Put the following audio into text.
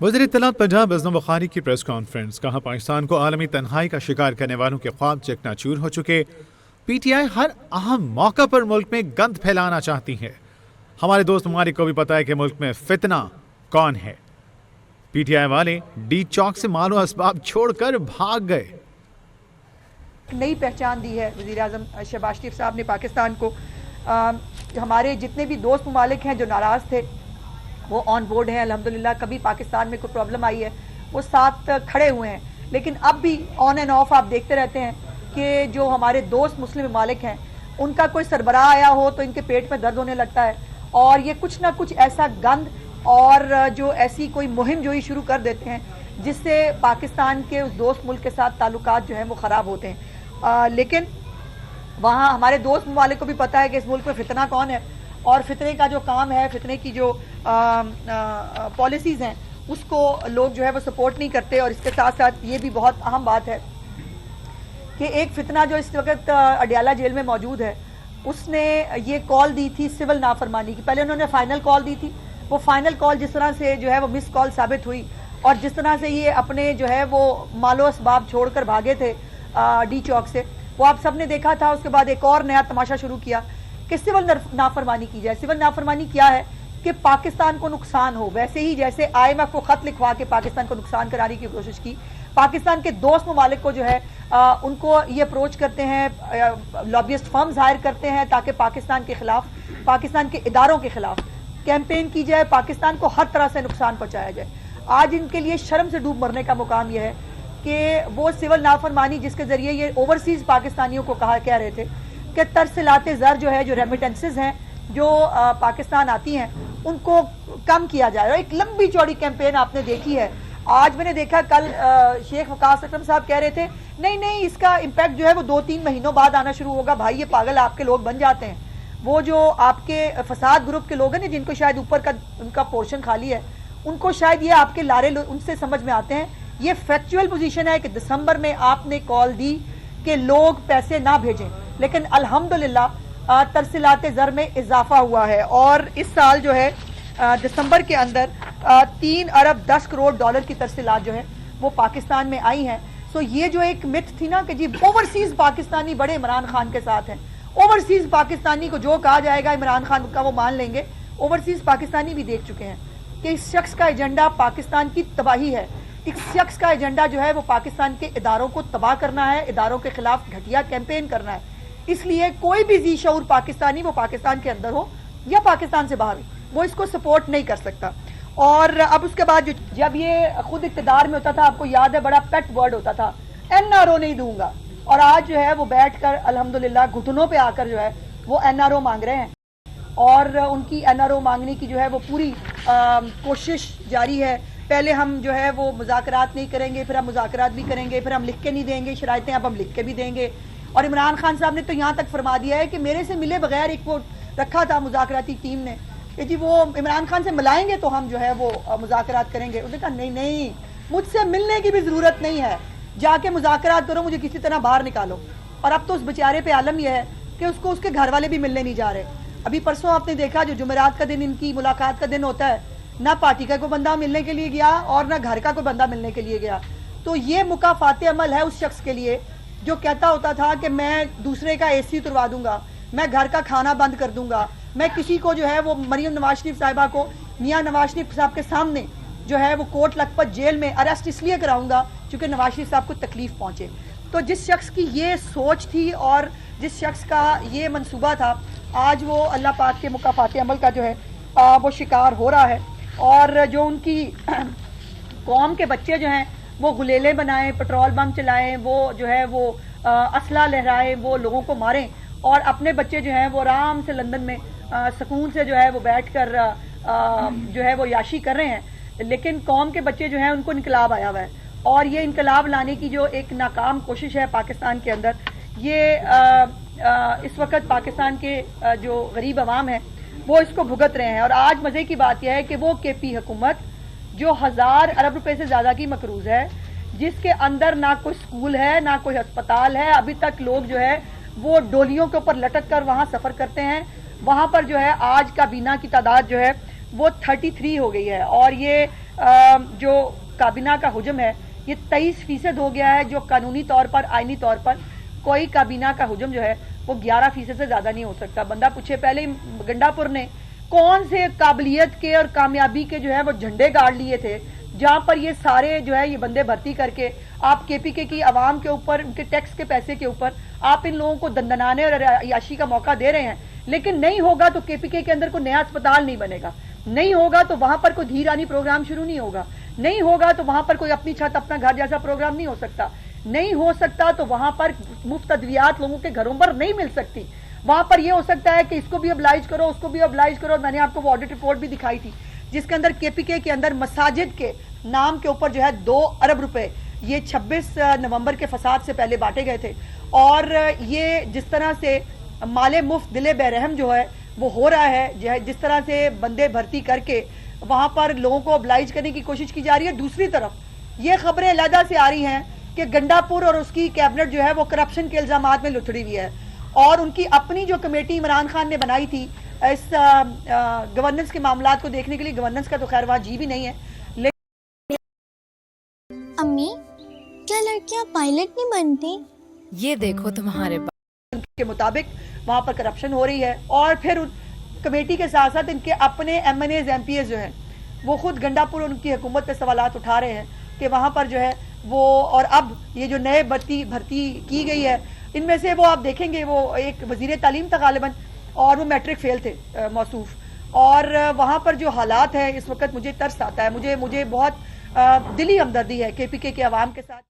وزیر اطلاعات پنجاب ازم بخاری کی پریس کانفرنس، کہا پاکستان کو عالمی تنہائی کا شکار کرنے والوں کے خواب چکنا چور ہو چکے۔ پی ٹی آئی ہر اہم موقع پر ملک میں گند پھیلانا چاہتی ہے۔ ہمارے دوست ممالک کو بھی پتا ہے کہ ملک میں فتنہ کون ہے۔ پی ٹی آئی والے ڈی چوک سے مال و اسباب چھوڑ کر بھاگ گئے۔ نئی پہچان دی ہے وزیر اعظم شہباز شریف صاحب نے پاکستان کو۔ ہمارے جتنے بھی دوست ممالک ہیں جو ناراض تھے وہ آن بورڈ ہیں الحمدللہ۔ کبھی پاکستان میں کوئی پرابلم آئی ہے وہ ساتھ کھڑے ہوئے ہیں، لیکن اب بھی آن اینڈ آف آپ دیکھتے رہتے ہیں کہ جو ہمارے دوست مسلم ممالک ہیں ان کا کوئی سربراہ آیا ہو تو ان کے پیٹ میں درد ہونے لگتا ہے، اور یہ کچھ نہ کچھ ایسا گند اور جو ایسی کوئی مہم جوئی شروع کر دیتے ہیں جس سے پاکستان کے اس دوست ملک کے ساتھ تعلقات جو ہیں وہ خراب ہوتے ہیں۔ لیکن وہاں ہمارے دوست ممالک کو بھی پتہ ہے کہ اس ملک میں فتنہ کون ہے، اور فتنے کا جو کام ہے، فتنے کی جو پالیسیز ہیں اس کو لوگ جو ہے وہ سپورٹ نہیں کرتے۔ اور اس کے ساتھ ساتھ یہ بھی بہت اہم بات ہے کہ ایک فتنہ جو اس وقت اڈیالہ جیل میں موجود ہے، اس نے یہ کال دی تھی سول نافرمانی کی۔ پہلے انہوں نے فائنل کال دی تھی، وہ فائنل کال جس طرح سے جو ہے وہ مس کال ثابت ہوئی، اور جس طرح سے یہ اپنے جو ہے وہ مال و اسباب چھوڑ کر بھاگے تھے ڈی چوک سے، وہ آپ سب نے دیکھا تھا۔ اس کے بعد ایک اور نیا تماشا شروع کیا کہ سول نافرمانی کی جائے۔ سول نافرمانی کیا ہے کہ پاکستان کو نقصان ہو، ویسے ہی جیسے آئی ایم ایف کو خط لکھوا کے پاکستان کو نقصان کرانے کی کوشش کی، پاکستان کے دوست ممالک کو جو ہے ان کو یہ اپروچ کرتے ہیں، لابیسٹ فرمز ہائر کرتے ہیں تاکہ پاکستان کے خلاف، پاکستان کے اداروں کے خلاف کیمپین کی جائے، پاکستان کو ہر طرح سے نقصان پہنچایا جائے۔ آج ان کے لیے شرم سے ڈوب مرنے کا مقام یہ ہے کہ وہ سول نافرمانی جس کے ذریعے یہ اوورسیز پاکستانیوں کو کہہ رہے تھے کہ ترسیلات زر جو ہے، جو ریمیٹنسز ہیں جو پاکستان آتی ہیں، ان کو کم کیا جائے۔ اور ایک لمبی چوڑی کیمپین آپ نے دیکھی ہے۔ آج میں نے دیکھا کل شیخ وقاص اکرم صاحب کہہ رہے تھے نہیں اس کا امپیکٹ جو ہے وہ 2-3 مہینوں بعد آنا شروع ہوگا۔ بھائی یہ پاگل آپ کے لوگ بن جاتے ہیں، وہ جو آپ کے فساد گروپ کے لوگ ہیں جن کو شاید اوپر کا ان کا پورشن خالی ہے، ان کو شاید یہ آپ کے لارے ان سے سمجھ میں آتے ہیں۔ یہ فیکچوئل پوزیشن ہے کہ دسمبر میں آپ نے کال دی کہ لوگ پیسے نہ بھیجیں، لیکن الحمدللہ ترسیلات زر میں اضافہ ہوا ہے، اور اس سال جو ہے دسمبر کے اندر 3 ارب 10 کروڑ ڈالر کی ترسیلات جو ہے وہ پاکستان میں آئی ہیں۔ سو یہ جو ایک متھ تھی نا کہ جی اوورسیز پاکستانی بڑے عمران خان کے ساتھ ہیں، اوورسیز پاکستانی کو جو کہا جائے گا عمران خان کا وہ مان لیں گے، اوورسیز پاکستانی بھی دیکھ چکے ہیں کہ اس شخص کا ایجنڈا پاکستان کی تباہی ہے۔ اس شخص کا ایجنڈا جو ہے وہ پاکستان کے اداروں کو تباہ کرنا ہے، اداروں کے خلاف گھٹیا کیمپین کرنا ہے۔ اس لیے کوئی بھی ذی شعور پاکستانی، وہ پاکستان کے اندر ہو یا پاکستان سے باہر ہو، وہ اس کو سپورٹ نہیں کر سکتا۔ اور اب اس کے بعد جب یہ خود اقتدار میں ہوتا تھا، آپ کو یاد ہے بڑا پیٹ ورڈ ہوتا تھا این آر او نہیں دوں گا، اور آج جو ہے وہ بیٹھ کر الحمدللہ گھٹنوں پہ آ کر جو ہے وہ این آر او مانگ رہے ہیں، اور ان کی این آر او مانگنے کی جو ہے وہ پوری کوشش جاری ہے۔ پہلے ہم جو ہے وہ مذاکرات نہیں کریں گے، پھر ہم مذاکرات بھی کریں گے، پھر ہم لکھ کے نہیں دیں گے شرائطیں، اب ہم لکھ کے بھی دیں گے۔ اور عمران خان صاحب نے تو یہاں تک فرما دیا ہے کہ میرے سے ملے بغیر ایک وہ رکھا تھا مذاکراتی ٹیم نے کہ جی وہ عمران خان سے ملائیں گے تو ہم جو ہے وہ مذاکرات کریں گے۔ انہوں نے کہا نہیں مجھ سے ملنے کی بھی ضرورت نہیں ہے، جا کے مذاکرات کرو، مجھے کسی طرح باہر نکالو۔ اور اب تو اس بیچارے پہ عالم یہ ہے کہ اس کو اس کے گھر والے بھی ملنے نہیں جا رہے۔ ابھی پرسوں آپ نے دیکھا جو جمعرات کا دن ان کی ملاقات کا دن ہوتا ہے، نہ پارٹی کا کوئی بندہ ملنے کے لیے گیا اور نہ گھر کا کوئی بندہ ملنے کے لیے گیا۔ تو یہ مکافات عمل ہے اس شخص کے لیے جو کہتا ہوتا تھا کہ میں دوسرے کا اے سی اتروا دوں گا، میں گھر کا کھانا بند کر دوں گا، میں کسی کو جو ہے وہ مریم نواز شریف صاحبہ کو میاں نواز شریف صاحب کے سامنے جو ہے وہ کوٹ لکھپت جیل میں اریسٹ اس لیے کراؤں گا چونکہ نواز شریف صاحب کو تکلیف پہنچے۔ تو جس شخص کی یہ سوچ تھی اور جس شخص کا یہ منصوبہ تھا، آج وہ اللہ پاک کے مکافات عمل کا جو ہے وہ شکار ہو رہا ہے۔ اور جو ان کی قوم کے بچے جو ہیں وہ گلیلے بنائیں، پٹرول بم چلائیں، وہ جو ہے وہ اسلحہ لہرائیں، وہ لوگوں کو ماریں، اور اپنے بچے جو ہیں وہ آرام سے لندن میں سکون سے جو ہے وہ بیٹھ کر جو ہے وہ یاشی کر رہے ہیں۔ لیکن قوم کے بچے جو ہیں ان کو انقلاب آیا ہوا ہے، اور یہ انقلاب لانے کی جو ایک ناکام کوشش ہے پاکستان کے اندر، یہ اس وقت پاکستان کے جو غریب عوام ہیں وہ اس کو بھگت رہے ہیں۔ اور آج مزے کی بات یہ ہے کہ وہ کے پی حکومت جو 1000 ارب روپے سے زیادہ کی مقروض ہے، جس کے اندر نہ کوئی سکول ہے نہ کوئی ہسپتال ہے، ابھی تک لوگ جو ہے وہ ڈولیوں کے اوپر لٹک کر وہاں سفر کرتے ہیں۔ وہاں پر جو ہے آج کابینہ کی تعداد جو ہے وہ 33 ہو گئی ہے، اور یہ جو کابینہ کا حجم ہے یہ 23% ہو گیا ہے، جو قانونی طور پر آئینی طور پر کوئی کابینہ کا حجم جو ہے وہ 11% سے زیادہ نہیں ہو سکتا۔ بندہ پوچھے پہلے گنڈا پور نے کون سے قابلیت کے اور کامیابی کے جو ہے وہ جھنڈے گاڑ لیے تھے، جہاں پر یہ سارے جو ہے یہ بندے بھرتی کر کے آپ کے پی کے کی عوام کے اوپر، ان کے ٹیکس کے پیسے کے اوپر آپ ان لوگوں کو دندنانے اور عیاشی کا موقع دے رہے ہیں۔ لیکن نہیں ہوگا تو کے پی کے اندر کوئی نیا اسپتال نہیں بنے گا، نہیں ہوگا تو وہاں پر کوئی دھیرانی پروگرام شروع نہیں ہوگا، نہیں ہوگا تو وہاں پر کوئی اپنی چھت اپنا گھر جیسا پروگرام نہیں ہو سکتا، نہیں ہو سکتا تو وہاں پر مفت ادویات لوگوں کے گھروں پر نہیں مل سکتی۔ وہاں پر یہ ہو سکتا ہے کہ اس کو بھی ابلائج کرو، اس کو بھی ابلائج کرو۔ میں نے آپ کو وہ آڈٹ رپورٹ بھی دکھائی تھی جس کے اندر کے پی کے اندر مساجد کے نام کے اوپر جو ہے 2 ارب روپے یہ 26 نومبر کے فساد سے پہلے بانٹے گئے تھے، اور یہ جس طرح سے مال مفت دل بے رحم جو ہے وہ ہو رہا ہے، جس طرح سے بندے بھرتی کر کے وہاں پر لوگوں کو ابلائج کرنے کی کوشش کی جا رہی ہے۔ دوسری طرف یہ خبریں علیحدہ سے آ رہی ہیں کہ گنڈا پور اور اس کی کیبنٹ جو ہے وہ کرپشن کے الزامات میں لتھڑی ہوئی ہے، اور ان کی اپنی جو کمیٹی عمران خان نے بنائی تھی اس گورننس کے معاملات کو دیکھنے کے لیے، گورننس کا تو خیر وہاں جی بھی نہیں ہے، لیکن امی کیا لڑکیاں پائلٹ نہیں بنتی؟ یہ دیکھو تمہارے کے مطابق وہاں پر کرپشن ہو رہی ہے، اور پھر ان کمیٹی کے ساتھ ساتھ ان کے اپنے M N As M P As جو ہیں وہ خود گنڈا پور ان کی حکومت پہ سوالات اٹھا رہے ہیں کہ وہاں پر جو ہے وہ، اور اب یہ جو نئے بھرتی کی گئی ہے ان میں سے وہ آپ دیکھیں گے وہ ایک وزیر تعلیم تھا غالباً، اور وہ میٹرک فیل تھے موصوف، اور وہاں پر جو حالات ہیں اس وقت مجھے ترس آتا ہے، مجھے بہت دلی ہمدردی ہے کے پی کے عوام کے ساتھ۔